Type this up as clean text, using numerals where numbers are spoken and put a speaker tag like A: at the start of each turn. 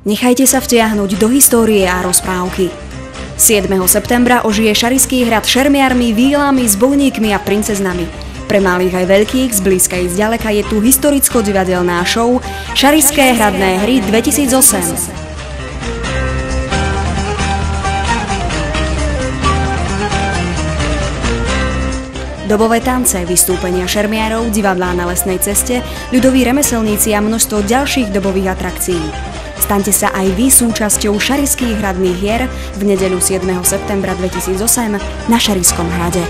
A: Nechajte sa vtiahnuť do histórie a rozprávky. 7. septembra ožije Šarišský hrad šermiarmi, vílami, zbojníkmi a princeznami. Pre malých aj veľkých, zblízka i zďaleka je tu historicko-divadelná show Šarišské hradné hry 2008. Dobové tance, vystúpenia šermiarov, divadlá na lesnej ceste, ľudoví remeselníci a množstvo ďalších dobových atrakcií. Staňte sa aj vy súčasťou Šarišských hradných hier v nedeľu 7. septembra 2008 na Šarišskom hrade.